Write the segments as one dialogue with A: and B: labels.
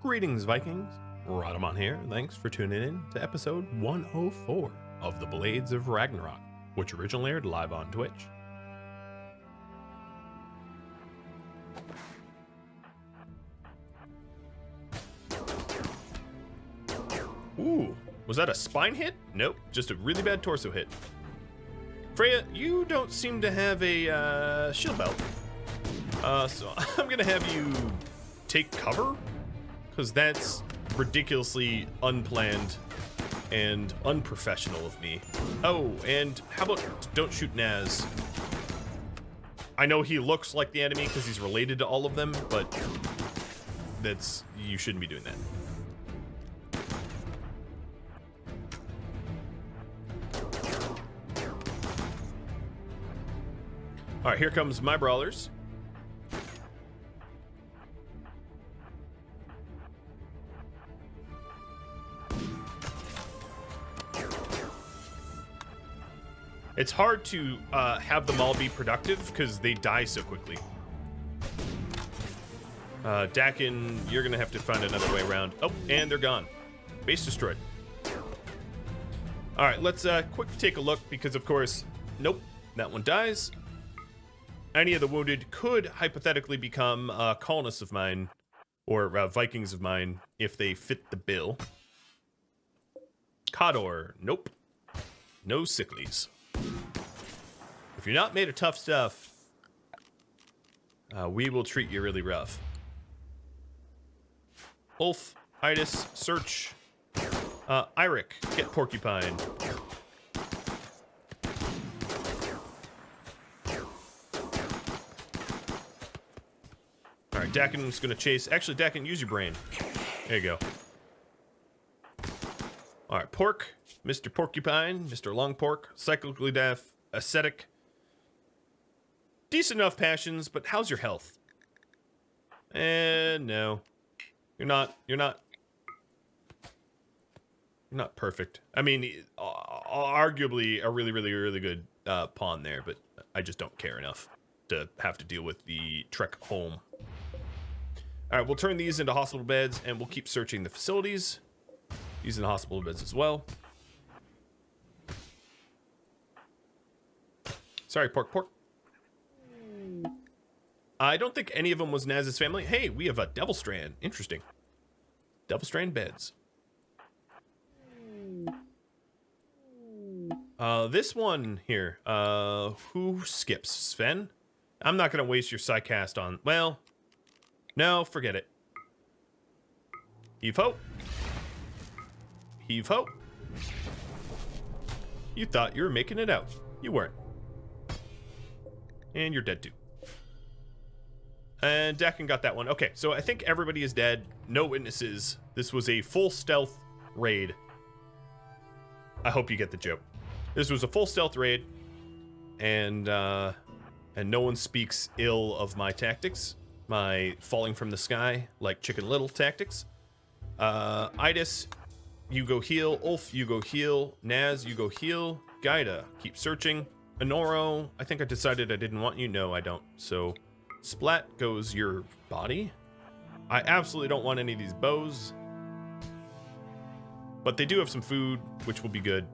A: Greetings, Vikings. Rhadamant here. Thanks for tuning in to episode 104 of The Blades of Ragnarok, which originally aired live on Twitch. Ooh, was that a spine hit? Nope, just a really bad torso hit. Freya, you don't seem to have a shield belt. So I'm gonna have you take cover, because that's ridiculously unplanned and unprofessional of me. Oh, and how about don't shoot Naz? I know he looks like the enemy because he's related to all of them, but you shouldn't be doing that. All right, here comes my brawlers. It's hard to have them all be productive because they die so quickly. Dakin, you're gonna have to find another way around. Oh, and they're gone. Base destroyed. All right, let's quick take a look because, of course, nope, that one dies. Any of the wounded could hypothetically become colonists of mine or Vikings of mine if they fit the bill. Cador, nope. No sicklies. If you're not made of tough stuff, we will treat you really rough. Ulf, Itis, Search, Eirik, get Porcupine. All right, Dakin's gonna chase. Actually, Dakin, use your brain. There you go. All right, Pork, Mr. Porcupine, Mr. Long Pork, cyclically deaf, ascetic. Decent enough passions, but how's your health? No. You're not perfect. I mean, arguably a really good pawn there, but I just don't care enough to have to deal with the trek home. All right, we'll turn these into hospital beds, and we'll keep searching the facilities. These in the hospital beds as well. Sorry, Pork. I don't think any of them was Naz's family. Hey, we have a Devil Strand. Interesting. Devil Strand beds. This one here. Who skips? Sven? I'm not going to waste your Psycast on... Well, no, forget it. Heave ho. Heave ho. You thought you were making it out. You weren't. And you're dead too. And Dakin got that one. Okay, so I think everybody is dead. No witnesses. This was a full stealth raid. I hope you get the joke. This was a full stealth raid, and no one speaks ill of my tactics. My falling from the sky like Chicken Little tactics. Itis, you go heal. Ulf, you go heal. Naz, you go heal. Gaida, keep searching. Honoro, I think I decided I didn't want you. No, I don't. So Splat goes your body. I absolutely don't want any of these bows. But they do have some food, which will be good.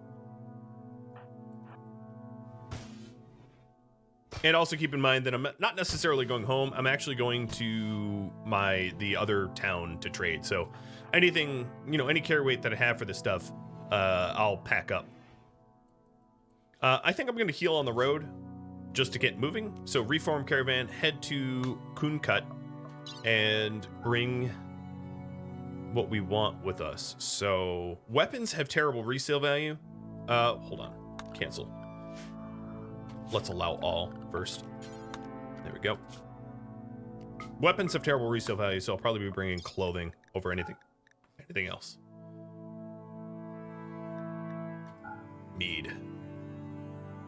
A: And also keep in mind that I'm not necessarily going home. I'm actually going to the other town to trade. So anything, any carry weight that I have for this stuff, I'll pack up. I think I'm going to heal on the road just to get moving. So reform Caravan, head to Kunkut, and bring what we want with us. So weapons have terrible resale value. Hold on. Cancel. Let's allow all first. There we go. Weapons have terrible resale value, so I'll probably be bringing clothing over anything else. Mead.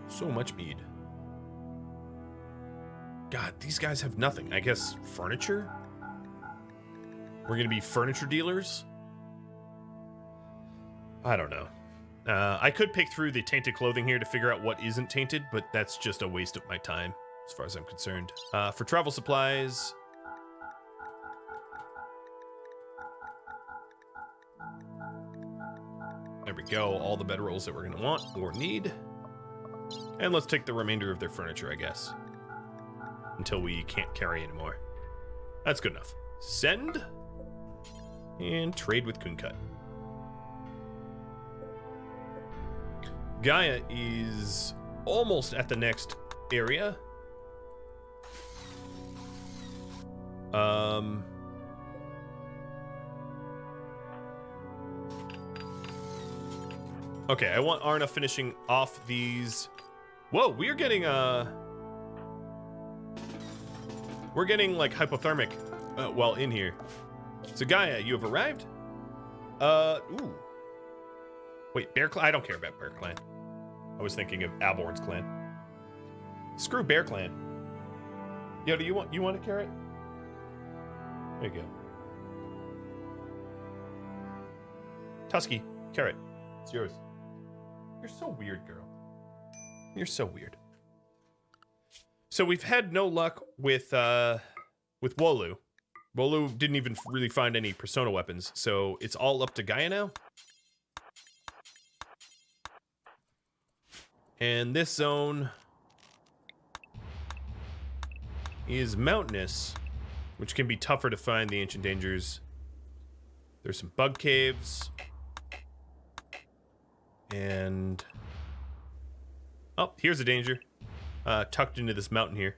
A: So much mead. God, these guys have nothing. I guess furniture? We're gonna be furniture dealers? I don't know. I could pick through the tainted clothing here to figure out what isn't tainted, but that's just a waste of my time, as far as I'm concerned. For travel supplies, There we go. All the bedrolls that we're going to want or need. And let's take the remainder of their furniture, I guess. Until we can't carry anymore. That's good enough. Send. And trade with Knut. Gaia is almost at the next area. Okay, I want Arna finishing off these. Whoa, we're getting like hypothermic while in here. So Gaia, you have arrived? Ooh. Wait, Bear Clan? I don't care about Bear Clan. I was thinking of Alborn's clan. Screw Bear Clan. Yo, do you want a carrot? There you go. Tusky, carrot. It's yours. You're so weird, girl. You're so weird. So we've had no luck with Wolu. Wolu didn't even really find any persona weapons, so it's all up to Gaia now. And this zone is mountainous, which can be tougher to find the ancient dangers. There's some bug caves. And oh, here's a danger. Tucked into this mountain here.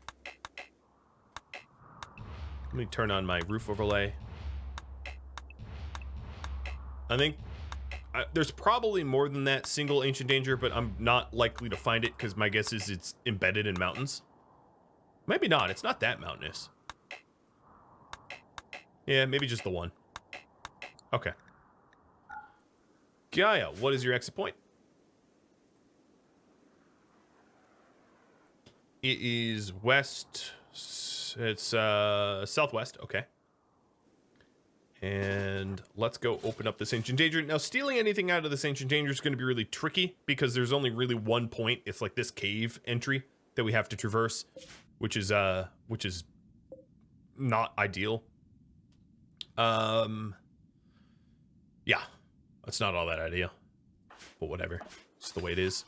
A: Let me turn on my roof overlay. I think there's probably more than that single ancient danger, but I'm not likely to find it because my guess is it's embedded in mountains. Maybe not. It's not that mountainous. Yeah, maybe just the one. Okay. Gaia, what is your exit point? It is west. It's southwest. Okay. And let's go open up this ancient danger. Now, stealing anything out of this ancient danger is going to be really tricky because there's only really one point. It's like this cave entry that we have to traverse, which is not ideal. Yeah, that's not all that ideal, but whatever. It's the way it is.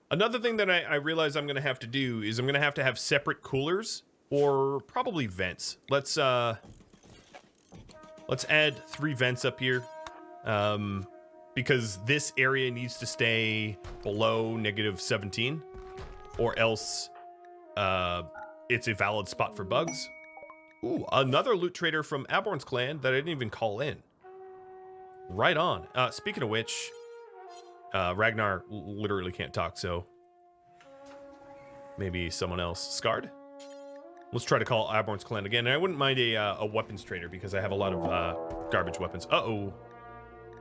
A: Another thing that I realize I'm going to have to do is I'm going to have separate coolers or probably vents. Let's add 3 vents up here, because this area needs to stay below -17, or else it's a valid spot for bugs. Ooh, another loot trader from Alborn's clan that I didn't even call in. Right on. Speaking of which, Ragnar literally can't talk, so maybe someone else. Scarred? Let's try to call Alborn's clan again. And I wouldn't mind a weapons trader because I have a lot of garbage weapons. Uh-oh.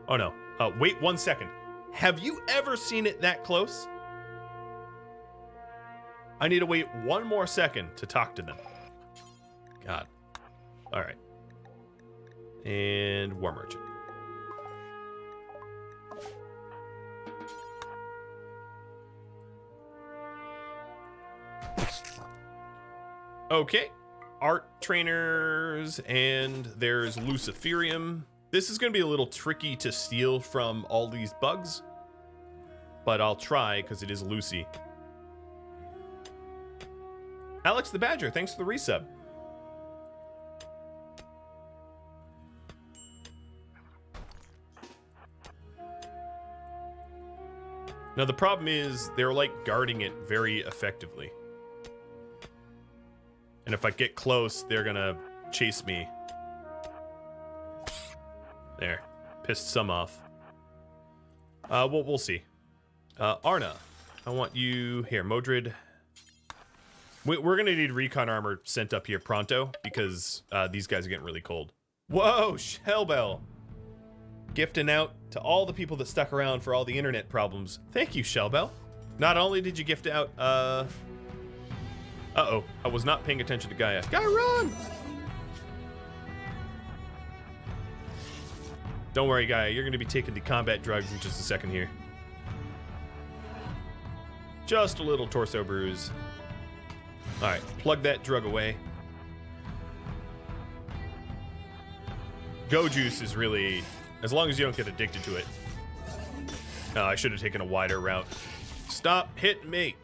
A: Oh, no. Wait 1 second. Have you ever seen it that close? I need to wait 1 more second to talk to them. God. All right. And War Merchant. Okay, art trainers, and there's Luciferium. This is going to be a little tricky to steal from all these bugs, but I'll try because it is Lucy. Alex the Badger, thanks for the resub. Now the problem is they're like guarding it very effectively. And if I get close, they're gonna chase me. There. Pissed some off. We'll see. Arna, I want you here. Modred. We're gonna need recon armor sent up here pronto because these guys are getting really cold. Whoa, Shellbell. Gifting out to all the people that stuck around for all the internet problems. Thank you, Shellbell. Not only did you gift out, uh-oh, I was not paying attention to Gaia. Gaia, run! Don't worry, Gaia, you're gonna be taking the combat drugs in just a second here. Just a little torso bruise. All right, plug that drug away. Go juice is really, as long as you don't get addicted to it. I should have taken a wider route. Stop hitting me.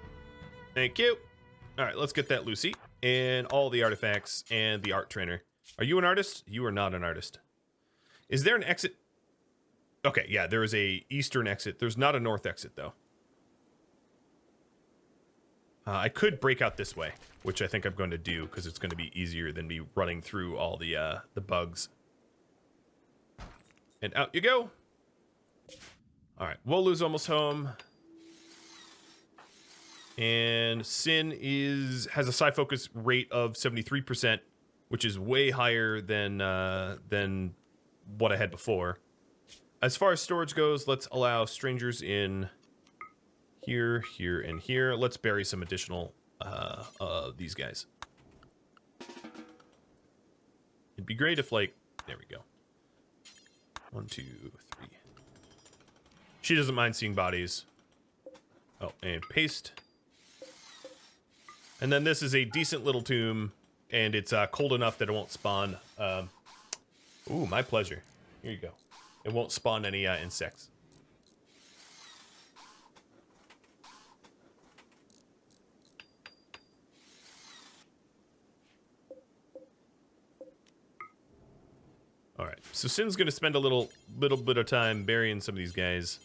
A: Thank you. All right, let's get that Lucy and all the artifacts and the art trainer. Are you an artist? You are not an artist. Is there an exit? Okay, yeah, there is a eastern exit. There's not a north exit, though. I could break out this way, which I think I'm going to do because it's going to be easier than me running through all the bugs. And out you go. All right, Wolu's almost home. And Sin has a psi focus rate of 73%, which is way higher than what I had before. As far as storage goes, let's allow strangers in here, here, and here. Let's bury some additional these guys. It'd be great if, like, there we go. 1, 2, 3. She doesn't mind seeing bodies. Oh, and paste. And then this is a decent little tomb, and it's cold enough that it won't spawn. Ooh, my pleasure. Here you go. It won't spawn any insects. All right, so Sin's gonna spend a little bit of time burying some of these guys.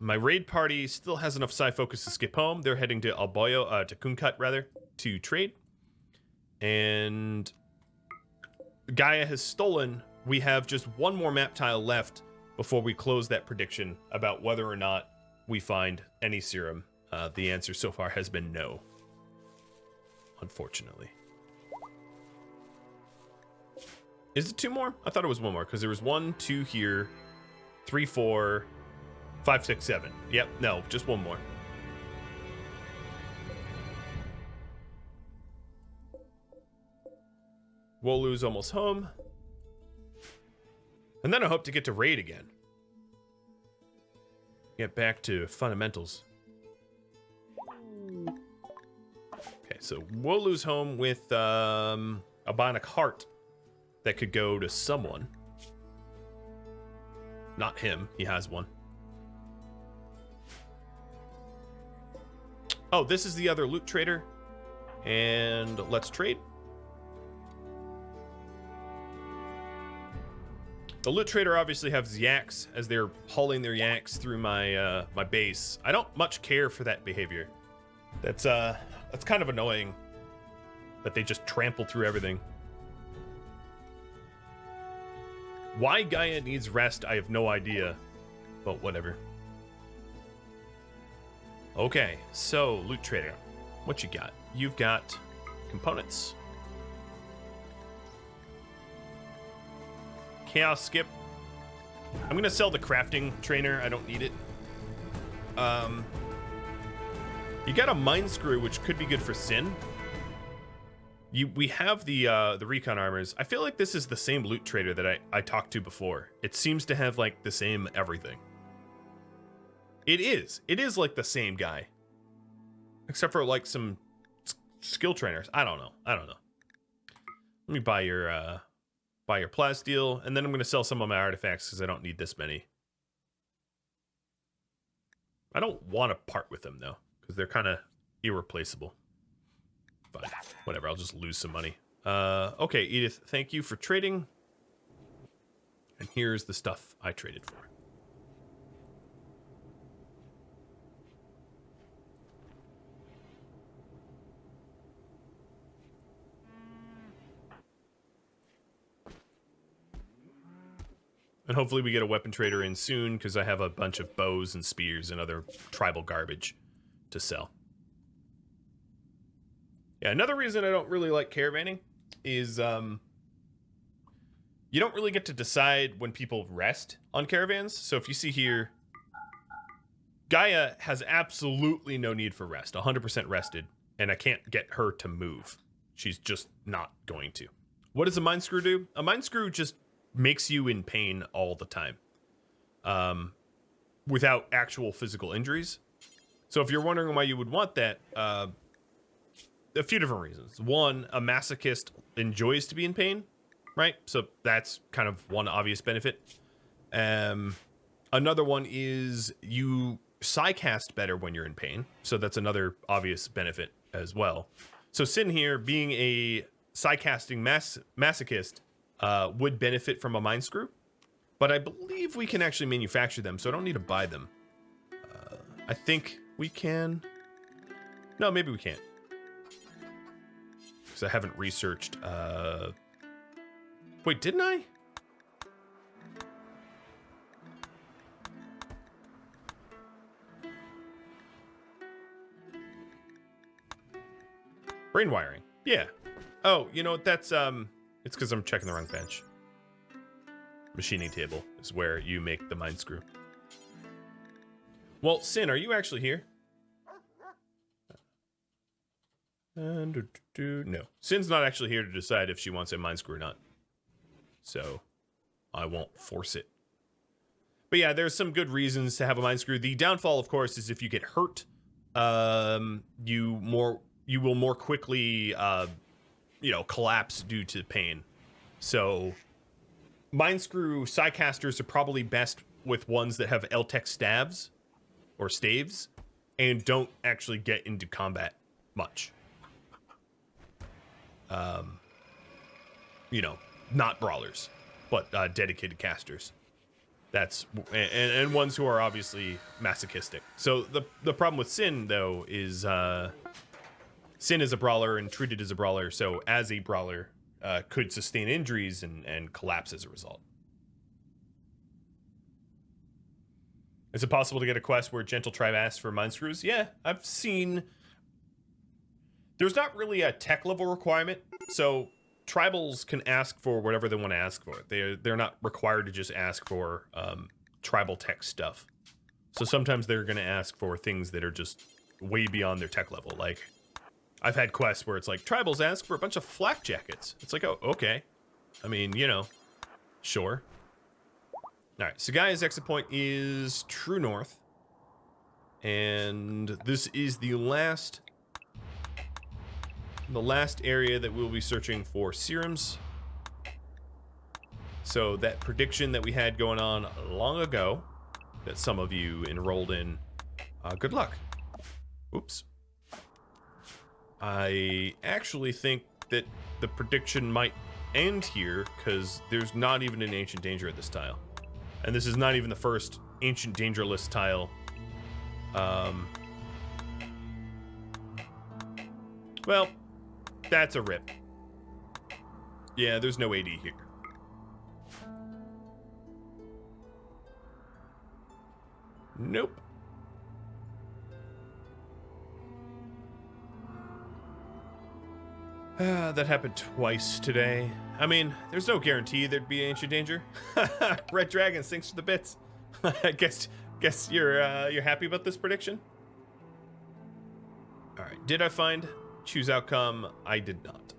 A: My raid party still has enough psi focus to skip home. They're heading to Alboyo, to Kunkat rather, to trade. And Gaia has stolen. We have just one more map tile left before we close that prediction about whether or not we find any serum. The answer so far has been no, unfortunately. Is it 2 more? I thought it was 1 more because there was 1, 2 here, 3, 4, 5, 6, 7. Yep, no, just 1 more. Wolu's almost home. And then I hope to get to raid again. Get back to fundamentals. Okay, so Wolu's home with a bionic heart that could go to someone. Not him, he has one. Oh, this is the other loot trader. And let's trade. The loot trader obviously has yaks as they're hauling their yaks through my my base. I don't much care for that behavior. That's kind of annoying that they just trample through everything. Why Gaia needs rest, I have no idea, but whatever. Okay, so loot trader, what you got? You've got components. Chaos skip. I'm gonna sell the crafting trainer. I don't need it. You got a mine screw, which could be good for Sin. We have the recon armors. I feel like this is the same loot trader that I talked to before. It seems to have like the same everything. It is like the same guy, except for like some skill trainers. I don't know. Let me buy your plasteel, and then I'm going to sell some of my artifacts because I don't need this many. I don't want to part with them though, because they're kind of irreplaceable. But whatever, I'll just lose some money. Okay, Edith, thank you for trading. And here's the stuff I traded for. And hopefully we get a weapon trader in soon, because I have a bunch of bows and spears and other tribal garbage to sell. Yeah, another reason I don't really like caravanning is you don't really get to decide when people rest on caravans. So if you see here, Gaia has absolutely no need for rest, 100% rested, and I can't get her to move. She's just not going to. What does a mine screw do? A mine screw just makes you in pain all the time, without actual physical injuries. So if you're wondering why you would want that, a few different reasons. One, a masochist enjoys to be in pain, right? So that's kind of one obvious benefit. Another one is you psycast better when you're in pain. So that's another obvious benefit as well. So Sin here, being a psycasting masochist, would benefit from a mind screw. But I believe we can actually manufacture them, so I don't need to buy them. I think we can. No, maybe we can't. Because I haven't researched. Wait, didn't I? Brain wiring. Yeah. Oh, you know what? That's it's because I'm checking the wrong bench. Machining table is where you make the mind screw. Well, Sin, are you actually here? No. Sin's not actually here to decide if she wants a mind screw or not. So I won't force it. But yeah, there's some good reasons to have a mind screw. The downfall, of course, is if you get hurt, you will more quickly, collapse due to pain. So, mind screw psycasters are probably best with ones that have L-Tech staves or staves and don't actually get into combat much. Not brawlers, but dedicated casters. That's and ones who are obviously masochistic. So the problem with Sin though is Sin is a brawler and treated as a brawler, so as a brawler, could sustain injuries and collapse as a result. Is it possible to get a quest where Gentle Tribe asks for mind screws? Yeah, I've seen. There's not really a tech level requirement, so tribals can ask for whatever they want to ask for. They're not required to just ask for tribal tech stuff. So sometimes they're going to ask for things that are just way beyond their tech level, like. I've had quests where it's like, tribals ask for a bunch of flak jackets. It's like, oh, okay. I mean, sure. All right, so Gaia's exit point is true north. And this is the last area that we'll be searching for serums. So that prediction that we had going on long ago, that some of you enrolled in, good luck. Oops. I actually think that the prediction might end here because there's not even an ancient danger at this tile. And this is not even the first ancient dangerless tile. Well, that's a rip. Yeah, there's no AD here. Nope. That happened twice today. I mean, there's no guarantee there'd be ancient danger. Red Dragon, thanks for the bits. I guess you're happy about this prediction? All right, did I find choose outcome? I did not.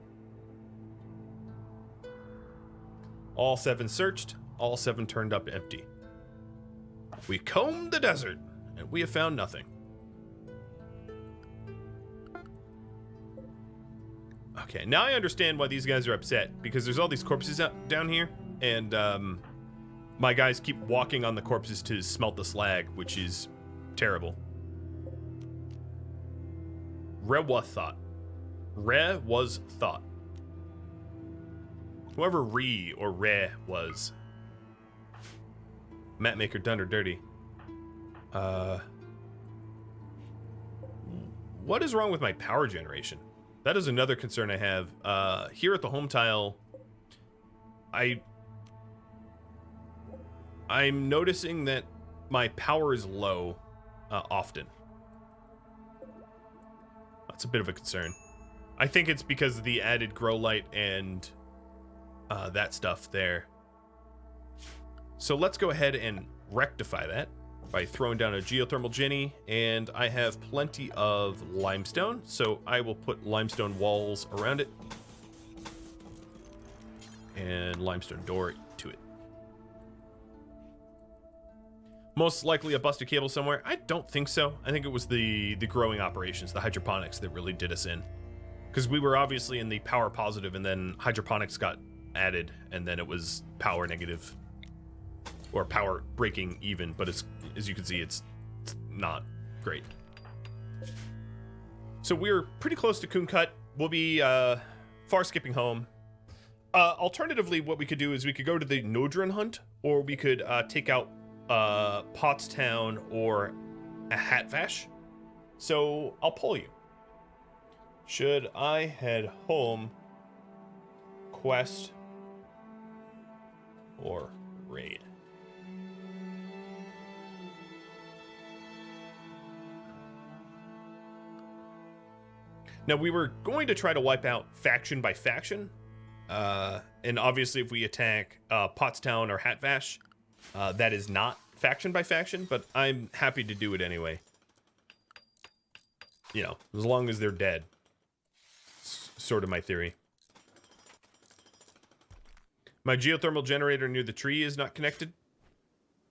A: All 7 searched, all 7 turned up empty. We combed the desert, and we have found nothing. Okay, now I understand why these guys are upset, because there's all these corpses down here, and my guys keep walking on the corpses to smelt the slag, which is terrible. Re was thought. Whoever Re or Re was. Mapmaker done or dirty. What is wrong with my power generation? That is another concern I have. Here at the home tile, I'm noticing that my power is low often. That's a bit of a concern. I think it's because of the added grow light and that stuff there. So let's go ahead and rectify that by throwing down a geothermal Jenny, and I have plenty of limestone, so I will put limestone walls around it and limestone door to it. Most likely a busted cable somewhere. I don't think so. I think it was the growing operations, the hydroponics, that really did us in. Because we were obviously in the power positive, and then hydroponics got added, and then it was power negative. Or power breaking even, but it's, as you can see, it's not great. So we're pretty close to Knut. We'll be far skipping home. Alternatively, what we could do is we could go to the Nodrin hunt, or we could take out Pottstown or a Hatvash. So I'll poll you. Should I head home, quest, or raid? Now, we were going to try to wipe out faction by faction. And obviously, if we attack Pottstown or Hatvash, that is not faction by faction, but I'm happy to do it anyway. You know, as long as they're dead. Sort of my theory. My geothermal generator near the tree is not connected.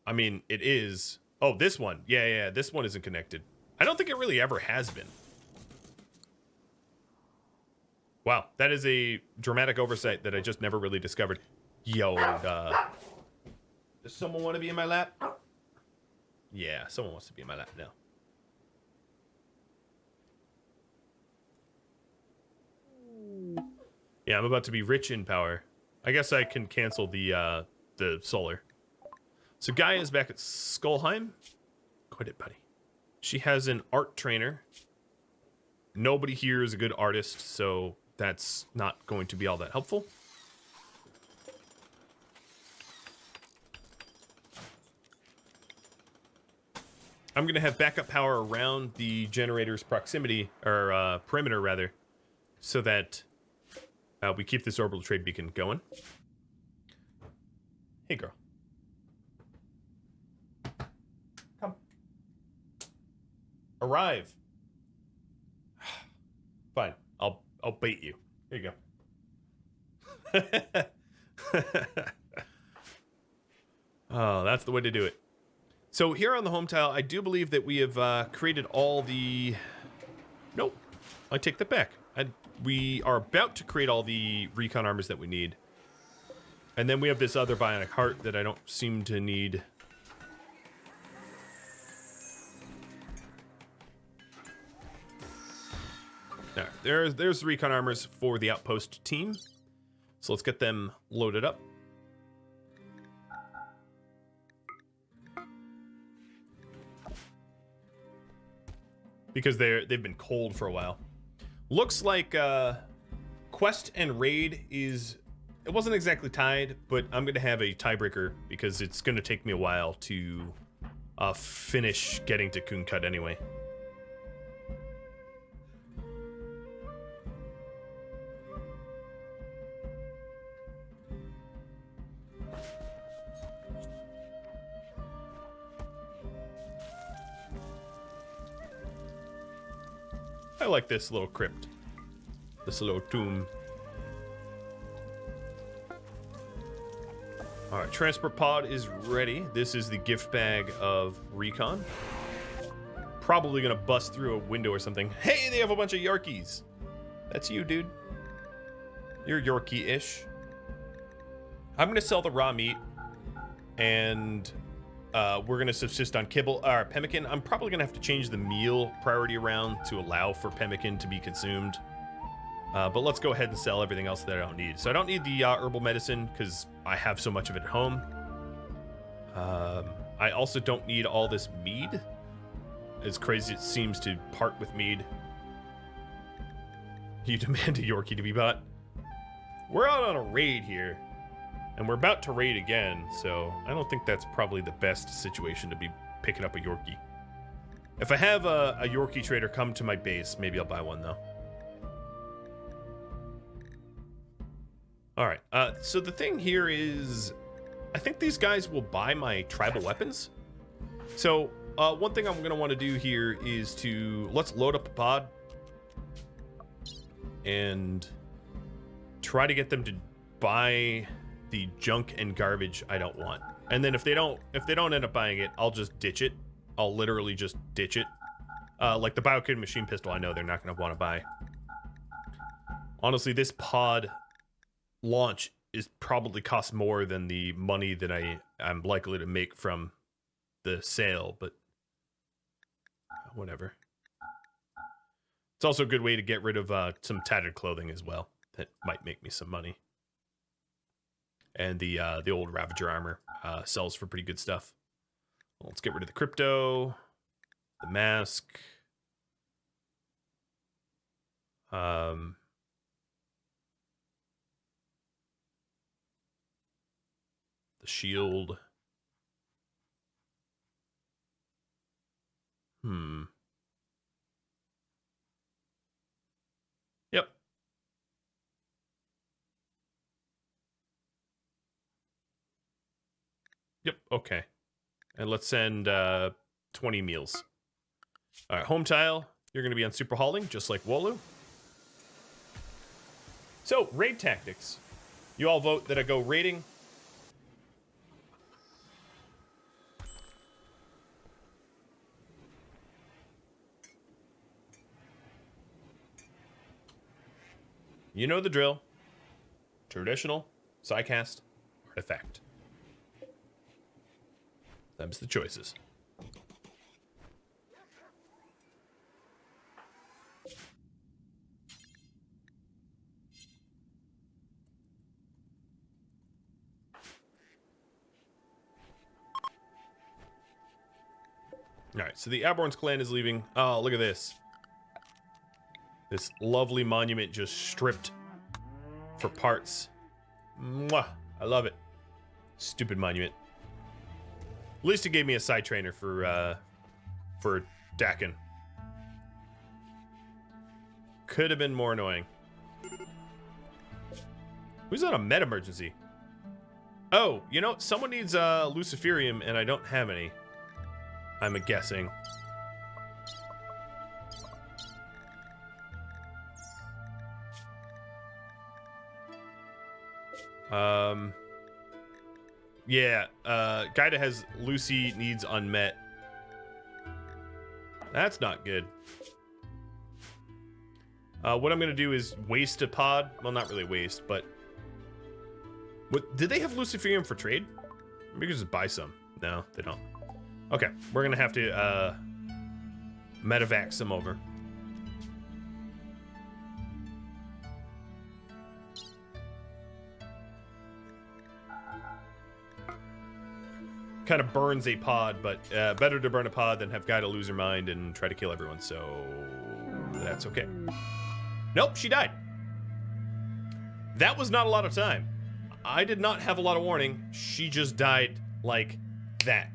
A: I mean, it is. Oh, this one. Yeah, this one isn't connected. I don't think it really ever has been. Wow, that is a dramatic oversight that I just never really discovered. Yoda. Does someone want to be in my lap? Yeah, someone wants to be in my lap now. Yeah, I'm about to be rich in power. I guess I can cancel the solar. So Gaia is back at Skullheim. Quit it, buddy. She has an art trainer. Nobody here is a good artist, so that's not going to be all that helpful. I'm going to have backup power around the generator's proximity, or perimeter rather, so that we keep this orbital trade beacon going. Hey, girl. Come. Arrive. Fine. I'll bait you. Here you go. Oh, that's the way to do it. So here on the home tile, I do believe that we have created all the... Nope. I take that back. We are about to create all the recon armors that we need. And then we have this other bionic heart that I don't seem to need. Now, there's the recon armors for the outpost team. So let's get them loaded up. Because they've been cold for a while. Looks like quest and raid is... It wasn't exactly tied, but I'm going to have a tiebreaker because it's going to take me a while to finish getting to Knut anyway. I like this little crypt. This little tomb. Alright, transport pod is ready. This is the gift bag of recon. Probably gonna bust through a window or something. Hey, they have a bunch of Yorkies. That's you, dude. You're Yorkie-ish. I'm gonna sell the raw meat. And we're gonna subsist on kibble or pemmican. I'm probably gonna have to change the meal priority around to allow for pemmican to be consumed. But let's go ahead and sell everything else that I don't need. So I don't need the herbal medicine because I have so much of it at home. I also don't need all this mead. As crazy it seems to part with mead. You demand a Yorkie to be bought. We're out on a raid here. And we're about to raid again, so I don't think that's probably the best situation to be picking up a Yorkie. If I have a Yorkie trader come to my base, maybe I'll buy one, though. Alright, so the thing here is... I think these guys will buy my tribal weapons. So, one thing I'm going to want to do here is to... Let's load up a pod. And... try to get them to buy... the junk and garbage I don't want. And then if they don't end up buying it, I'll just ditch it. I'll literally just ditch it. Like the Biokid machine pistol, I know they're not going to want to buy. Honestly, this pod launch is probably cost more than the money that I'm likely to make from the sale, but whatever. It's also a good way to get rid of some tattered clothing as well. That might make me some money. And the old Ravager armor sells for pretty good stuff. Well, let's get rid of the crypto, the mask, the shield. Yep. Yep, okay. And let's send 20 meals. All right, home tile, you're going to be on super hauling, just like Wolu. So, raid tactics. You all vote that I go raiding. You know the drill. Traditional, psycast, artifact. Them's the choices. All right, so the Aborn's clan is leaving. Oh, look at this. This lovely monument just stripped for parts. Mwah! I love it. Stupid monument. At least it gave me a side trainer for Dakin. Could have been more annoying. Who's on a med emergency? Oh, you know, someone needs Luciferium, and I don't have any. I'm guessing. Yeah, guy that has Lucy needs unmet. That's not good. What I'm gonna do is waste a pod. Well, not really waste, but what did they have Luciferium for trade? Maybe we could just buy some. No, they don't. Okay, we're gonna have to medevac some over. Kind of burns a pod, but better to burn a pod than have guy to lose her mind and try to kill everyone, so that's okay. Nope, she died. That was not a lot of time. I did not have a lot of warning. She just died like that.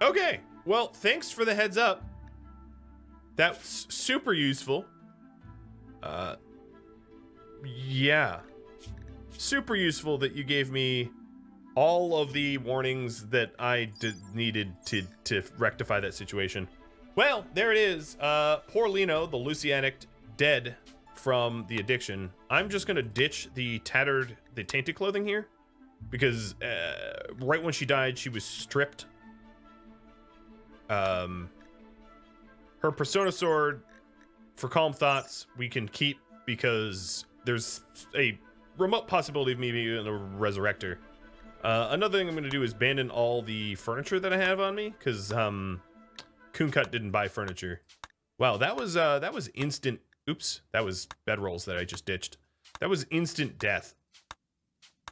A: Okay, well, thanks for the heads up. That's super useful. Yeah. Super useful that you gave me all of the warnings that I needed to rectify that situation. Well, there it is. Poor Lino, the Lucy addict, dead from the addiction. I'm just gonna ditch the tainted clothing here because right when she died, she was stripped. Her persona sword for calm thoughts we can keep because there's a remote possibility of me being a resurrector. Another thing I'm going to do is abandon all the furniture that I have on me because Kunkut didn't buy furniture. Wow, that was instant. Oops, that was bedrolls that I just ditched. That was instant death.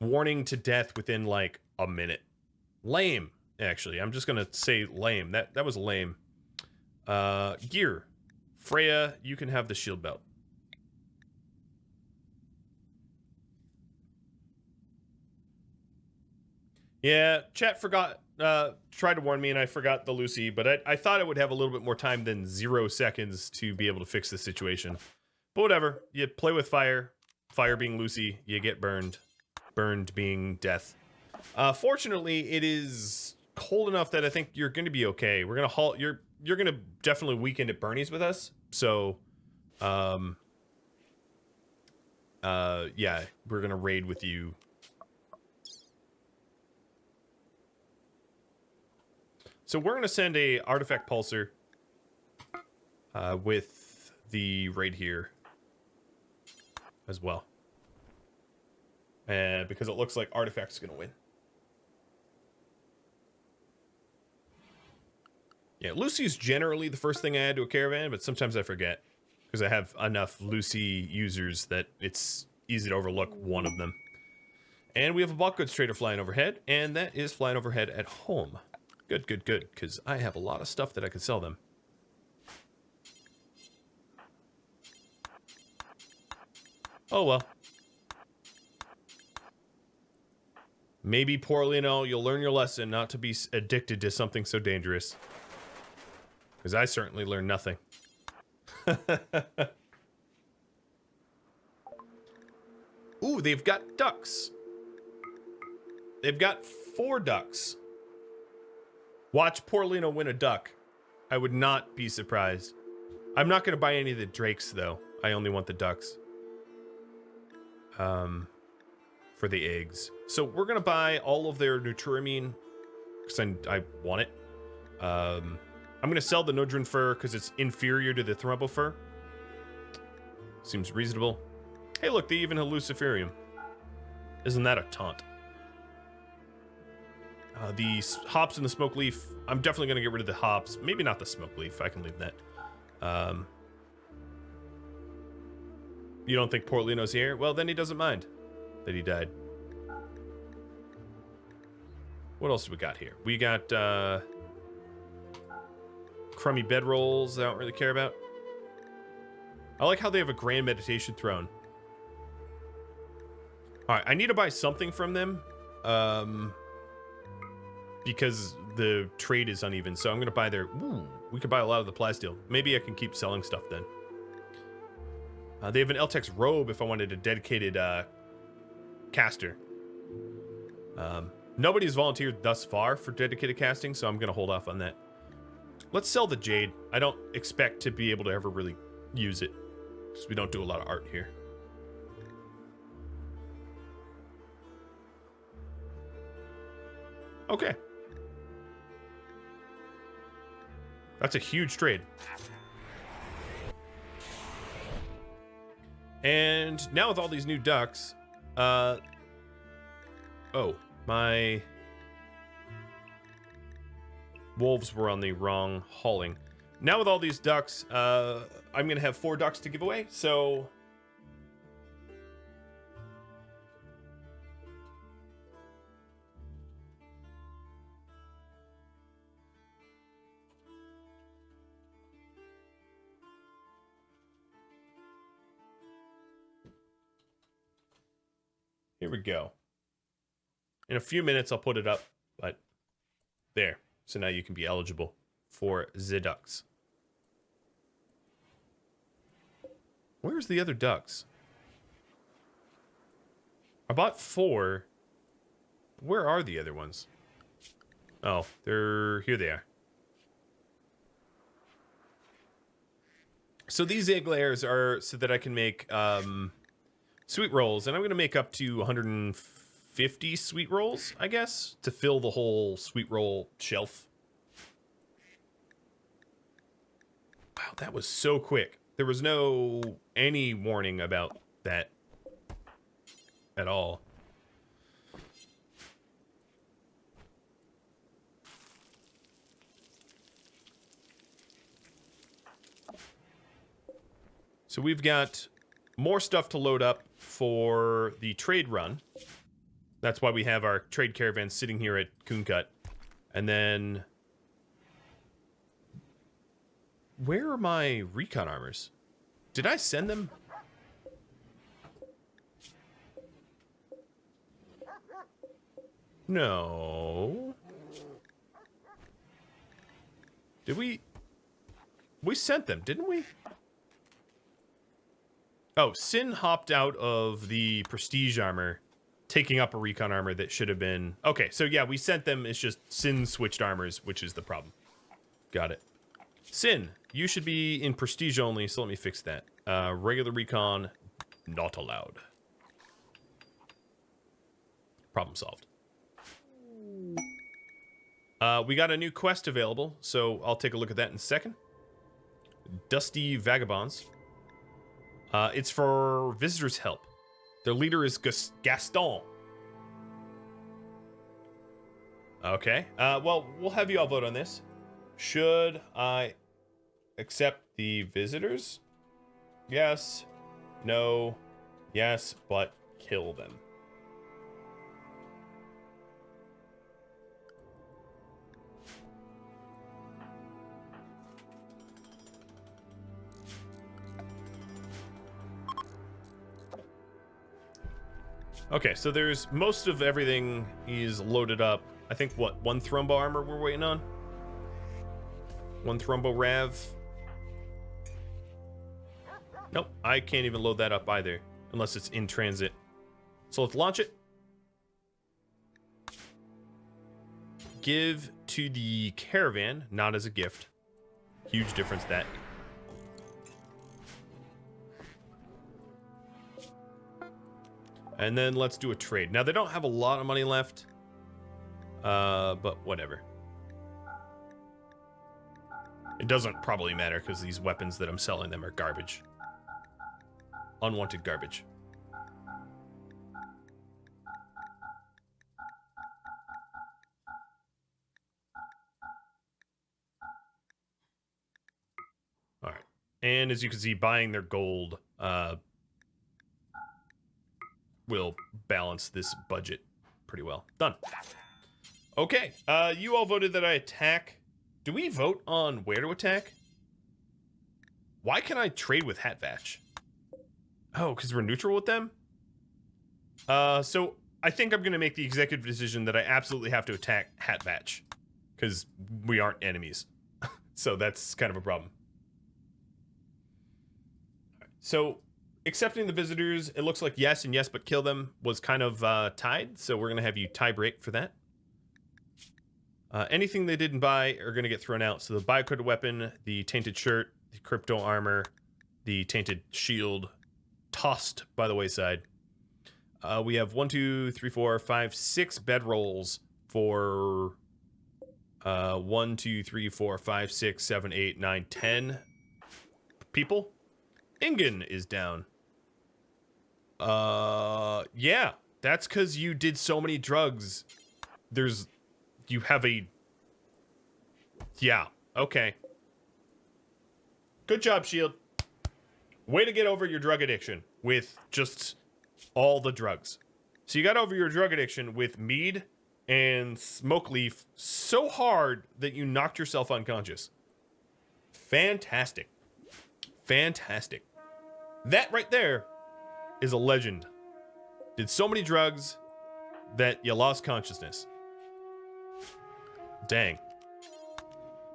A: Warning to death within like a minute. Lame, actually. I'm just gonna say lame. That was lame. Gear. Freya, you can have the shield belt. Yeah, chat tried to warn me and I forgot the Lucy, but I thought I would have a little bit more time than 0 seconds to be able to fix the situation. But whatever, you play with fire. Fire being Lucy, you get burned. Burned being death. Fortunately, it is cold enough that I think you're going to be okay. We're going to halt. You're going to definitely weekend at Bernie's with us. So, yeah, we're going to raid with you. So we're going to send a artifact pulsar with the raid here as well. Because it looks like artifact's going to win. Yeah, Lucy's generally the first thing I add to a caravan, but sometimes I forget. Because I have enough Lucy users that it's easy to overlook one of them. And we have a bulk goods trader flying overhead, and that is flying overhead at home. Good, good, good, because I have a lot of stuff that I could sell them. Oh well. Maybe, poor Lionel, you'll learn your lesson not to be addicted to something so dangerous. Because I certainly learned nothing. Ooh, they've got ducks. They've got 4 ducks. Watch poor Lino win a duck. I would not be surprised. I'm not going to buy any of the drakes, though. I only want the ducks. For the eggs. So we're going to buy all of their Nutrimine, because I want it. I'm going to sell the Nodrin fur, because it's inferior to the Thrumbo fur. Seems reasonable. Hey, look, they even have Luciferium. Isn't that a taunt? The hops and the smoke leaf. I'm definitely going to get rid of the hops. Maybe not the smoke leaf. I can leave that. You don't think poor Lino's here? Well, then he doesn't mind that he died. What else do we got here? We got crummy bedrolls I don't really care about. I like how they have a grand meditation throne. Alright, I need to buy something from them. Because the trade is uneven. So I'm going to buy their... Ooh, we could buy a lot of the plasteel. Maybe I can keep selling stuff then. They have an Eltex robe if I wanted a dedicated caster. Nobody's volunteered thus far for dedicated casting, so I'm going to hold off on that. Let's sell the jade. I don't expect to be able to ever really use it, because we don't do a lot of art here. Okay. That's a huge trade. And now with all these new ducks, oh, my wolves were on the wrong hauling. Now with all these ducks, I'm going to have 4 ducks to give away, so... Here we go. In a few minutes, I'll put it up, but there. So now you can be eligible for the ducks. Where's the other ducks? I bought 4. Where are the other ones? Oh, here they are. So these egg layers are so that I can make sweet rolls, and I'm going to make up to 150 sweet rolls, I guess, to fill the whole sweet roll shelf. Wow, that was so quick. There was any warning about that at all. So we've got more stuff to load up for the trade run. That's why we have our trade caravan sitting here at Cooncut. And then... where are my recon armors? Did I send them? No. Did we? We sent them, didn't we? Oh, Sin hopped out of the prestige armor, taking up a recon armor that should have been... Okay, so yeah, we sent them. It's just Sin switched armors, which is the problem. Got it. Sin, you should be in prestige only, so let me fix that. Regular recon, not allowed. Problem solved. We got a new quest available, so I'll take a look at that in a second. Dusty Vagabonds. It's for visitors' help. Their leader is Gaston. Okay. Well, we'll have you all vote on this. Should I accept the visitors? Yes. No. Yes, but kill them. Okay, so there's most of everything is loaded up. I think, what, one Thrombo armor we're waiting on? One Thrombo Rav? Nope, I can't even load that up either, unless it's in transit. So let's launch it. Give to the Caravan, not as a gift. Huge difference, that. And then let's do a trade. Now, they don't have a lot of money left, but whatever. It doesn't probably matter because these weapons that I'm selling them are garbage. Unwanted garbage. All right. And as you can see, buying their gold will balance this budget pretty well. Done. Okay. You all voted that I attack. Do we vote on where to attack? Why can I trade with Hatvatch? Oh, because we're neutral with them? So I think I'm going to make the executive decision that I absolutely have to attack Hatvatch. Because we aren't enemies. So that's kind of a problem. So accepting the visitors, it looks like yes and yes, but kill them was kind of tied. So we're going to have you tie break for that. Anything they didn't buy are going to get thrown out. So the biocoded weapon, the tainted shirt, the crypto armor, the tainted shield, tossed by the wayside. We have 1, 2, 3, 4, 5, 6 bedrolls for 1, 2, 3, 4, 5, 6, 7, 8, 9, 10 people. Ingen is down. Yeah, that's because you did so many drugs. You have a... Yeah, okay. Good job, Shield. Way to get over your drug addiction with just all the drugs. So you got over your drug addiction with mead and smoke leaf so hard that you knocked yourself unconscious. Fantastic. Fantastic. That right there is a legend. Did so many drugs that you lost consciousness. Dang.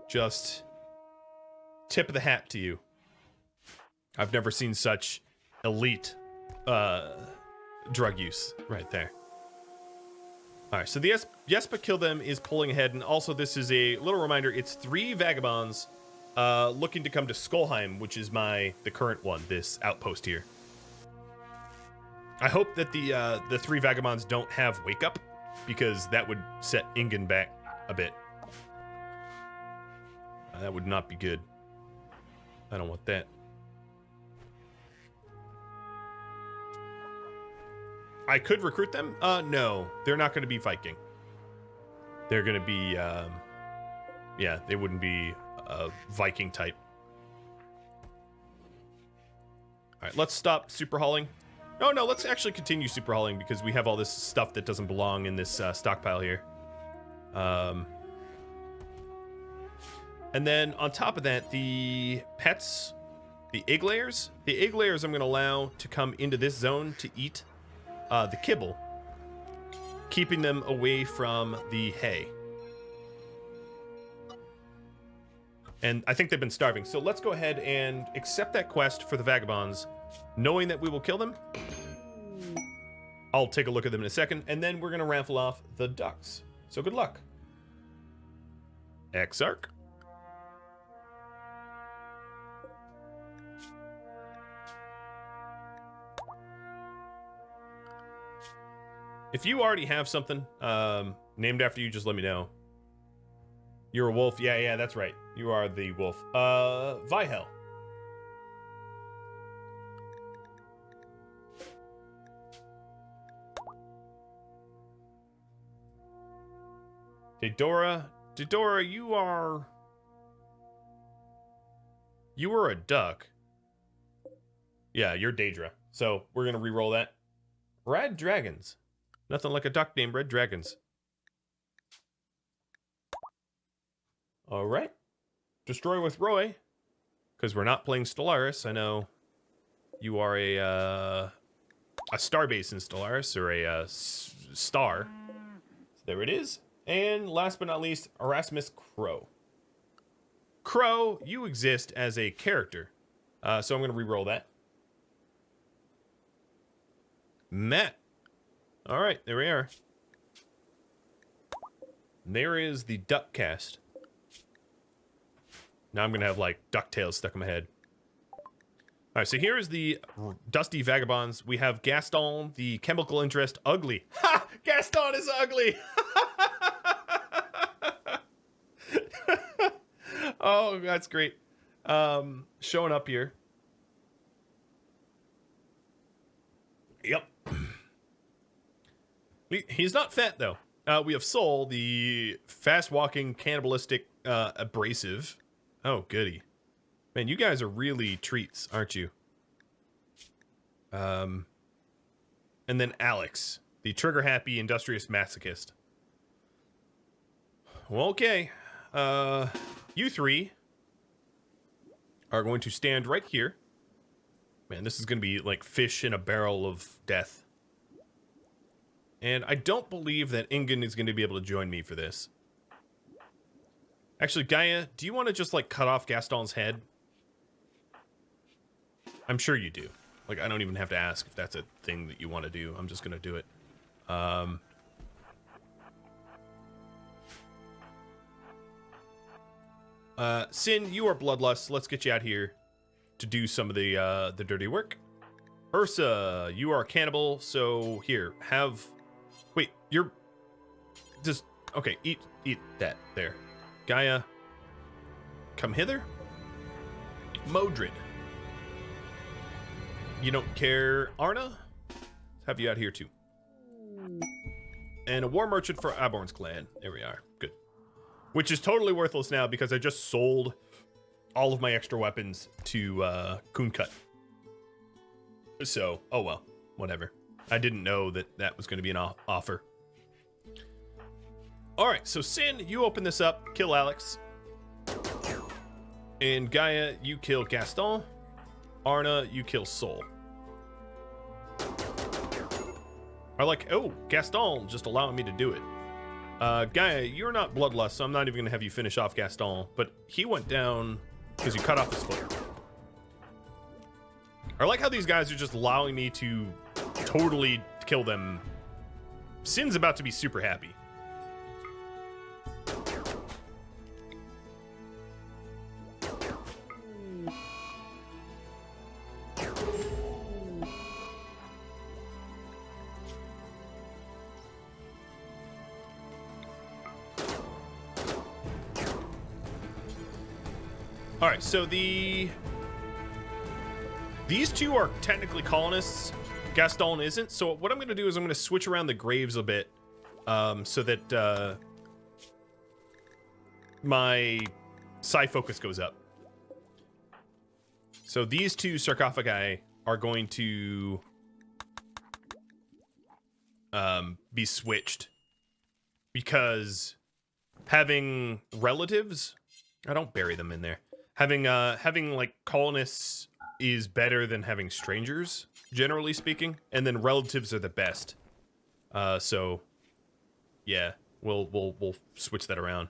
A: Just tip of the hat to you. I've never seen such elite drug use right there. All right, so the yes but kill them is pulling ahead, and also this is a little reminder. It's 3 vagabonds looking to come to Skolheim, which is the current one, this outpost here. I hope that the 3 vagabonds don't have wake up, because that would set Ingen back a bit. That would not be good. I don't want that. I could recruit them. No, they're not going to be Viking. They're going to be, yeah, they wouldn't be a Viking type. All right, let's stop super hauling. No, let's actually continue super hauling because we have all this stuff that doesn't belong in this stockpile here. And then on top of that, the pets, the egg layers. The egg layers I'm going to allow to come into this zone to eat the kibble, keeping them away from the hay. And I think they've been starving. So let's go ahead and accept that quest for the vagabonds, knowing that we will kill them. I'll take a look at them in a second, and then we're going to raffle off the ducks. So good luck. Exarch. If you already have something named after you, just let me know. You're a wolf. Yeah, that's right. You are the wolf. Vihel. Dedora, you are a duck. Yeah, you're Daedra. So we're gonna re-roll that. Red dragons. Nothing like a duck named Red Dragons. All right. Destroy with Roy. Because we're not playing Stellaris. I know you are a starbase in Stellaris, or a star. So there it is. And last but not least, Erasmus Crow. Crow, you exist as a character. So I'm going to re-roll that. Matt. All right, there we are. There is the duck cast. Now I'm going to have, like, DuckTales stuck in my head. All right, so here is the Dusty Vagabonds. We have Gaston, the chemical interest, ugly. Ha! Gaston is ugly! Oh, that's great. Showing up here. Yep. He's not fat, though. We have Soul, the fast-walking, cannibalistic, abrasive. Oh, goody. Man, you guys are really treats, aren't you? And then Alex, the trigger-happy, industrious masochist. Well, okay. You three are going to stand right here. Man, this is going to be like fish in a barrel of death. And I don't believe that Ingen is going to be able to join me for this. Actually, Gaia, do you want to just, like, cut off Gaston's head? I'm sure you do. Like, I don't even have to ask if that's a thing that you want to do. I'm just going to do it. Sin, you are Bloodlust. Let's get you out here to do some of the dirty work. Ursa, you are a cannibal, so here, have... Wait, you're... Just... Okay, eat that there. Gaia, come hither. Modred. You don't care, Arna? Let's have you out here too. And a war merchant for Aborn's clan. There we are. Good. Which is totally worthless now because I just sold all of my extra weapons to Kunkut. So, oh well, whatever. I didn't know that that was going to be an offer. All right, so Sin, you open this up, kill Alex. And Gaia, you kill Gaston. Arna, you kill Soul. I like, oh, Gaston just allowing me to do it. Gaia, you're not Bloodlust, so I'm not even going to have you finish off Gaston. But he went down because you cut off his foot. I like how these guys are just allowing me to totally kill them. Sin's about to be super happy. All right, so these two are technically colonists. Gaston isn't. So what I'm going to do is I'm going to switch around the graves a bit, so that my psi focus goes up. So these two sarcophagi are going to be switched because having relatives, I don't bury them in there. Having like colonists is better than having strangers, generally speaking, and then relatives are the best. So yeah, we'll switch that around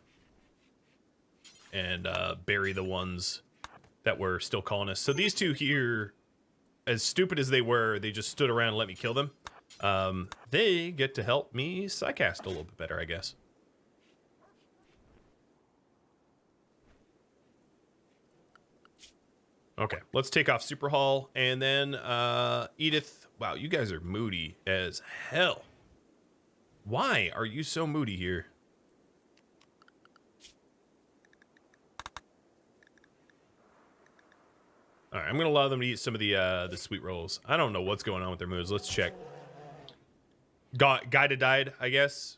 A: and bury the ones that were still colonists. So these two here, as stupid as they were, they just stood around and let me kill them. They get to help me psycast a little bit better, I guess. Okay, let's take off Super Hall, and then Edith. Wow, you guys are moody as hell. Why are you so moody here? All right, I'm gonna allow them to eat some of the sweet rolls. I don't know what's going on with their moves. Let's check. Guided died, I guess.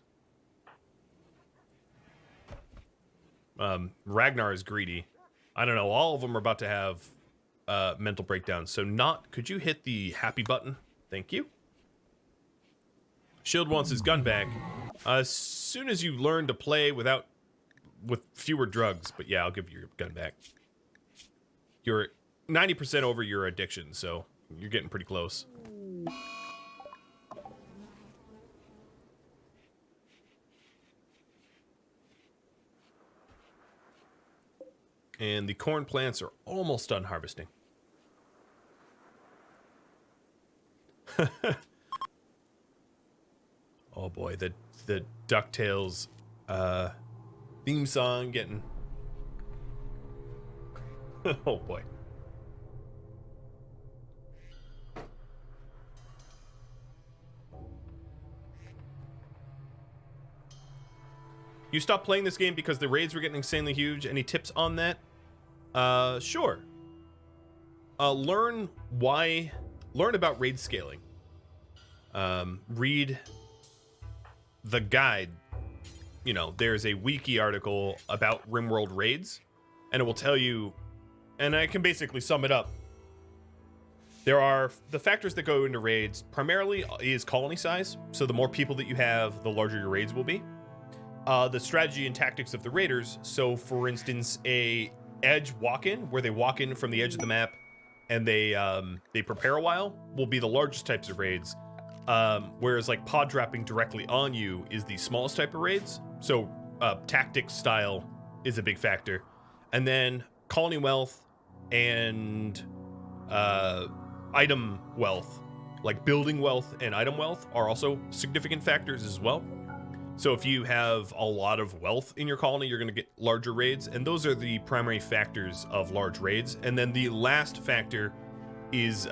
A: Ragnar is greedy. I don't know. All of them are about to have mental breakdowns. So could you hit the happy button? Thank you. Shield wants his gun back. As soon as you learn to play with fewer drugs. But yeah, I'll give you your gun back. You're 90% over your addiction, so you're getting pretty close. And the corn plants are almost done harvesting. Oh boy, the DuckTales theme song getting... Oh boy. You stopped playing this game because the raids were getting insanely huge. Any tips on that? Sure. Learn about raid scaling. Read the guide. You know, there's a wiki article about RimWorld raids, and it will tell you, and I can basically sum it up. There are the factors that go into raids primarily is colony size. So the more people that you have, the larger your raids will be. The strategy and tactics of the raiders. So for instance, a edge walk-in where they walk in from the edge of the map and they prepare a while will be the largest types of raids. Whereas like pod dropping directly on you is the smallest type of raids. So tactics style is a big factor. And then colony wealth and item wealth, like building wealth and item wealth, are also significant factors as well. So if you have a lot of wealth in your colony, you're going to get larger raids, and those are the primary factors of large raids. And then the last factor is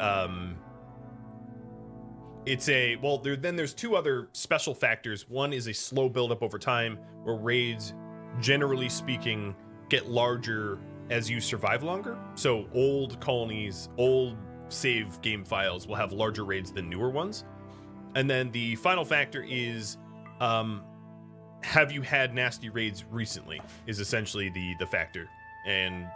A: there's two other special factors. One is a slow buildup over time, where raids, generally speaking, get larger as you survive longer. So old colonies, old save game files will have larger raids than newer ones. And then the final factor is have you had nasty raids recently is essentially the factor. And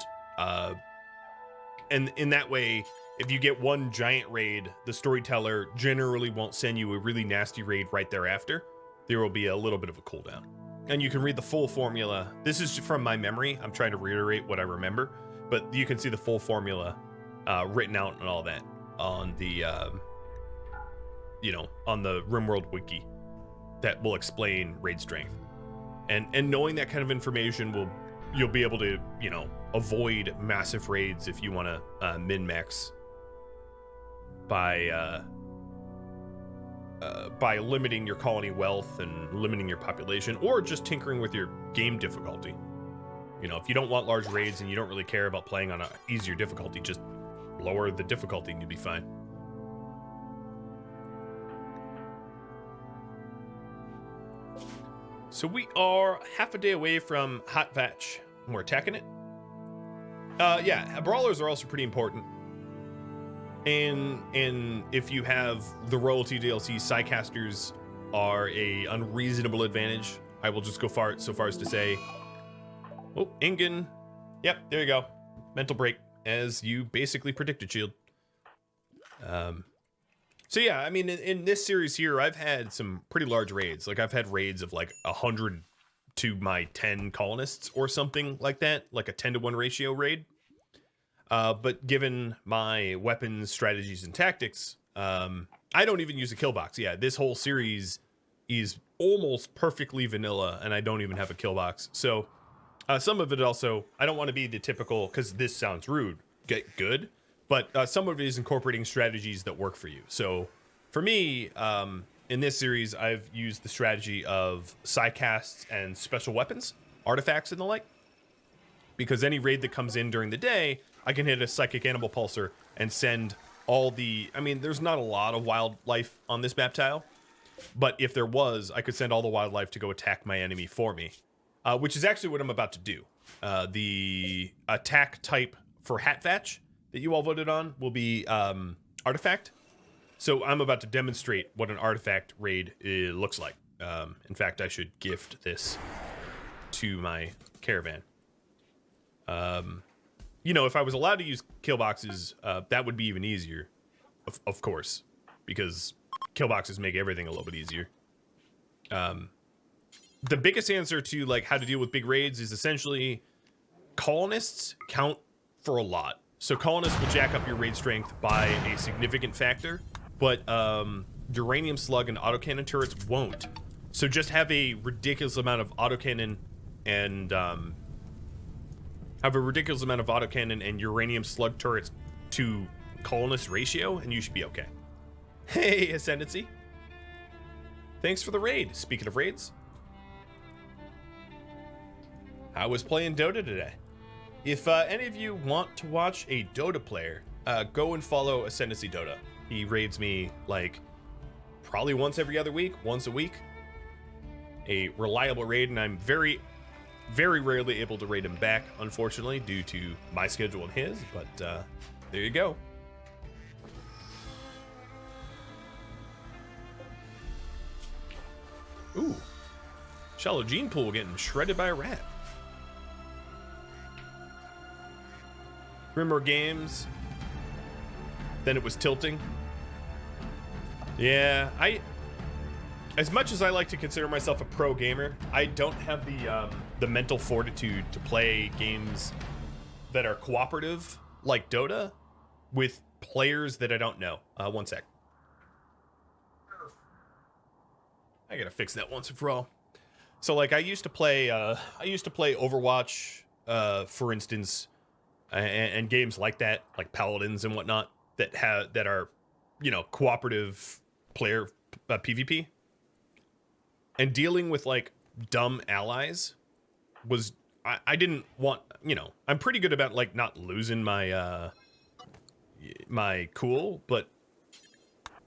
A: in that way, if you get one giant raid, the Storyteller generally won't send you a really nasty raid right thereafter. There will be a little bit of a cooldown. And you can read the full formula. This is from my memory. I'm trying to reiterate what I remember, but you can see the full formula written out and all that on the on the RimWorld wiki that will explain raid strength. And knowing that kind of information you'll be able to, avoid massive raids if you want to min-max by limiting your colony wealth and limiting your population, or just tinkering with your game difficulty. If you don't want large raids and you don't really care about playing on an easier difficulty, just lower the difficulty and you'll be fine. So we are half a day away from Hot Vatch, and we're attacking it. Brawlers are also pretty important. And if you have the royalty DLC, Psycasters are a unreasonable advantage. I will just go so far as to say, oh, Ingen. Yep, there you go. Mental break, as you basically predicted, Shield. So yeah, I mean, in this series here, I've had some pretty large raids. Like I've had raids of like 100 to my 10 colonists or something like that, like a 10-to-1 ratio raid. But given my weapons, strategies, and tactics, I don't even use a kill box. Yeah, this whole series is almost perfectly vanilla, and I don't even have a kill box. So some of it also, I don't want to be the typical, because this sounds rude, get good. But some of it is incorporating strategies that work for you. So for me, in this series, I've used the strategy of psycasts and special weapons, artifacts and the like. Because any raid that comes in during the day, I can hit a psychic animal pulsar and send all the... I mean, there's not a lot of wildlife on this map tile. But if there was, I could send all the wildlife to go attack my enemy for me. Which is actually what I'm about to do. The attack type for Hatvatch that you all voted on will be artifact. So I'm about to demonstrate what an artifact raid looks like. In fact, I should gift this to my caravan. You know, if I was allowed to use kill boxes, that would be even easier, of course, because kill boxes make everything a little bit easier. The biggest answer to like how to deal with big raids is essentially colonists count for a lot. So colonists will jack up your raid strength by a significant factor, but uranium slug and autocannon turrets won't. So just have a ridiculous amount of autocannon and uranium slug turrets to colonist ratio, and you should be okay. Hey, Ascendancy. Thanks for the raid. Speaking of raids, I was playing Dota today. If any of you want to watch a Dota player, go and follow Ascendancy Dota. He raids me like probably once every other week, once a week. A reliable raid, and I'm very, very rarely able to raid him back, unfortunately, due to my schedule and his, but there you go. Ooh. Shallow gene pool getting shredded by a rat. RimWorld games. Then it was tilting. Yeah, as much as I like to consider myself a pro gamer, I don't have the mental fortitude to play games that are cooperative like Dota with players that I don't know. One sec. I gotta fix that once and for all. So like I used to play Overwatch, for instance, and games like that, like Paladins and whatnot, that are, you know, cooperative player PvP. And dealing with like dumb allies was I didn't want, you know, I'm pretty good about like not losing my my cool, but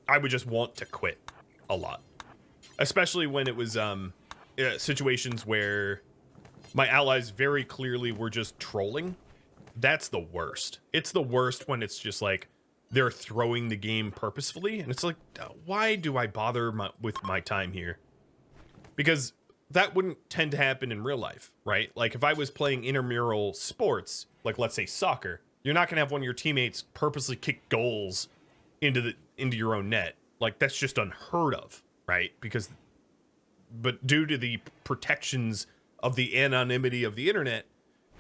A: I would just want to quit a lot. Especially when it was situations where my allies very clearly were just trolling. That's the worst. It's the worst when it's just like they're throwing the game purposefully, and it's like, why do I bother with my time here? Because that wouldn't tend to happen in real life, right? Like if I was playing intramural sports, like let's say soccer, you're not gonna have one of your teammates purposely kick goals into your own net. Like that's just unheard of, right? But due to the protections of the anonymity of the internet,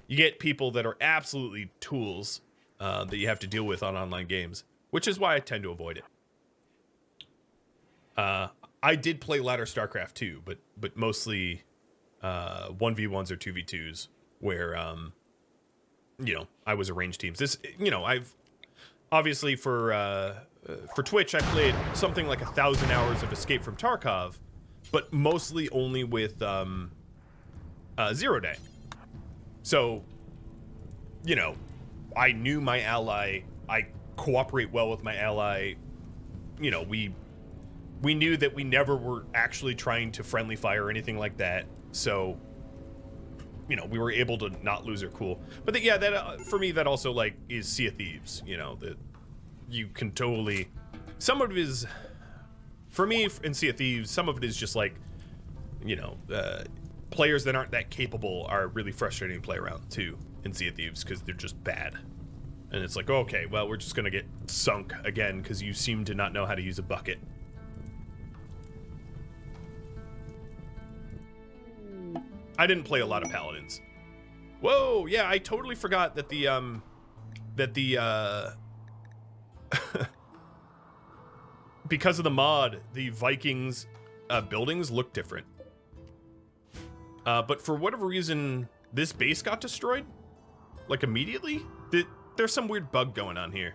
A: you get people that are absolutely tools that you have to deal with on online games, which is why I tend to avoid it. I did play ladder StarCraft too, but mostly 1v1s or 2v2s where you know, I was arranged teams. This, you know, I've obviously for Twitch I played something like 1,000 hours of Escape from Tarkov, but mostly only with 0 Day. So, you know, I knew my ally, I cooperate well with my ally. You know, we knew that we never were actually trying to friendly fire or anything like that. So, you know, we were able to not lose our cool. But yeah, that for me, that also like is Sea of Thieves, you know, that you can totally, some of it is, for me in Sea of Thieves, some of it is just like, you know, players that aren't that capable are really frustrating to play around too in Sea of Thieves because they're just bad. And it's like, okay, well, we're just gonna get sunk again because you seem to not know how to use a bucket. I didn't play a lot of Paladins. Whoa, yeah, I totally forgot that the because of the mod, the Vikings buildings look different. But for whatever reason, this base got destroyed, like immediately. There's some weird bug going on here.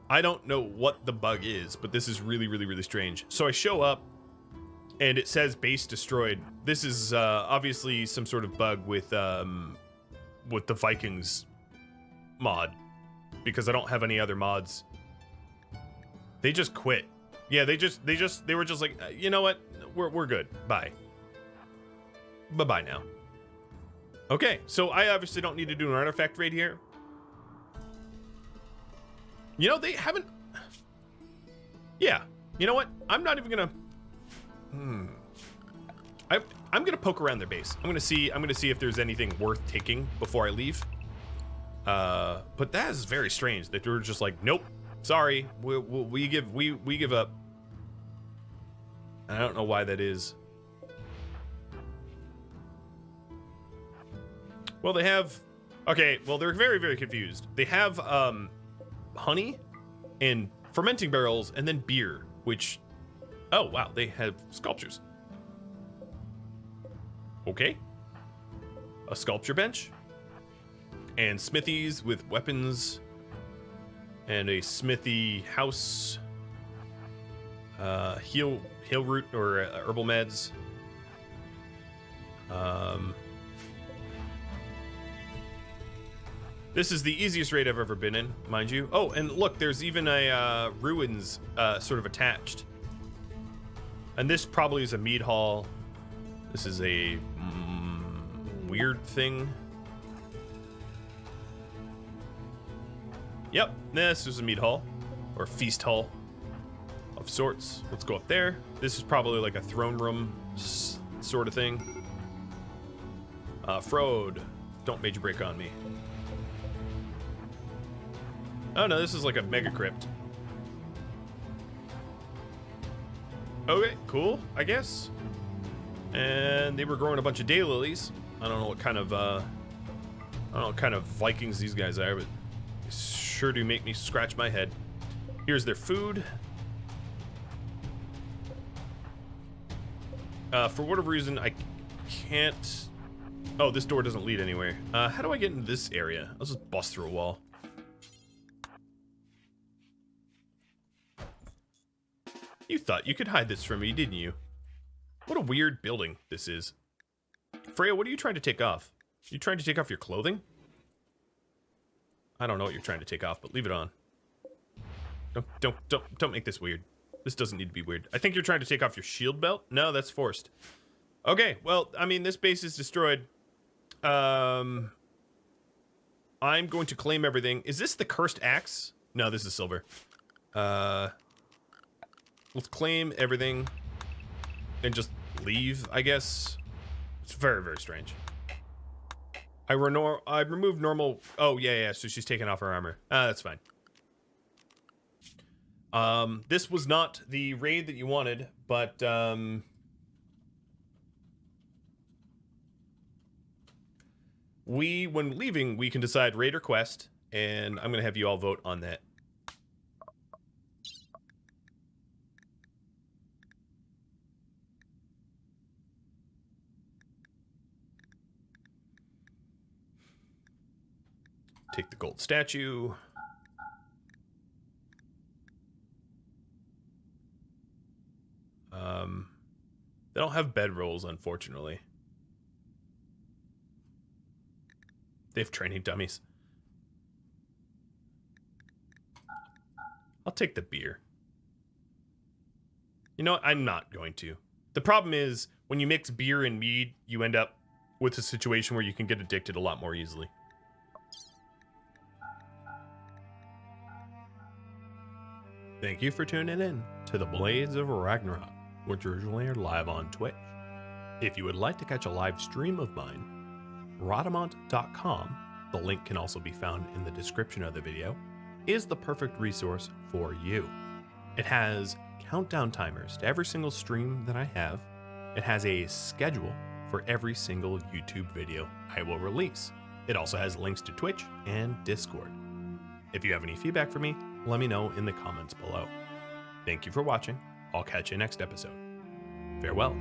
A: I don't know what the bug is, but this is really, really, really strange. So I show up, and it says base destroyed. This is obviously some sort of bug with the Vikings mod, because I don't have any other mods. They just quit. Yeah, they were just like, you know what? We're good. Bye. Bye-bye now. Okay, so I obviously don't need to do an artifact raid here. You know, they haven't. Yeah. You know what? I'm not even gonna. I'm gonna poke around their base. I'm gonna see if there's anything worth taking before I leave. But that is very strange that they're just like, nope, sorry, we give up. I don't know why that is. Well, they have. Okay, well, they're very, very confused. They have honey and fermenting barrels and then beer, which, oh wow, they have sculptures. Okay, a sculpture bench and smithies with weapons and a smithy house, heal root or herbal meds. This is the easiest raid I've ever been in, mind you. Oh, and look, there's even a ruins sort of attached. And this probably is a mead hall. This is a weird thing. Yep, this is a mead hall or feast hall of sorts. Let's go up there. This is probably like a throne room sort of thing. Frode, don't major break on me. Oh no, this is like a mega crypt. Okay, cool, I guess. And they were growing a bunch of daylilies. I don't know what kind of Vikings these guys are, but they sure do make me scratch my head. Here's their food. For whatever reason, I can't. Oh, this door doesn't lead anywhere. How do I get into this area? I'll just bust through a wall. You thought you could hide this from me, didn't you? What a weird building this is. Freya, what are you trying to take off? You trying to take off your clothing? I don't know what you're trying to take off, but leave it on. Don't make this weird. This doesn't need to be weird. I think you're trying to take off your shield belt. No, that's forced. Okay, well, I mean, this base is destroyed. I'm going to claim everything. Is this the cursed axe? No, this is silver. Let's claim everything and just leave, I guess. It's very, very strange. I removed normal. Oh, yeah, so she's taking off her armor. That's fine. This was not the raid that you wanted, but, when leaving, we can decide raid or quest, and I'm gonna have you all vote on that. Take the gold statue. They don't have bedrolls, unfortunately. They have training dummies. I'll take the beer. You know what? I'm not going to. The problem is, when you mix beer and mead, you end up with a situation where you can get addicted a lot more easily. Thank you for tuning in to the Blades of Ragnarok, which usually are live on Twitch. If you would like to catch a live stream of mine, Rhadamant.com, the link can also be found in the description of the video, is the perfect resource for you. It has countdown timers to every single stream that I have. It has a schedule for every single YouTube video I will release. It also has links to Twitch and Discord. If you have any feedback for me, let me know in the comments below. Thank you for watching. I'll catch you next episode. Farewell.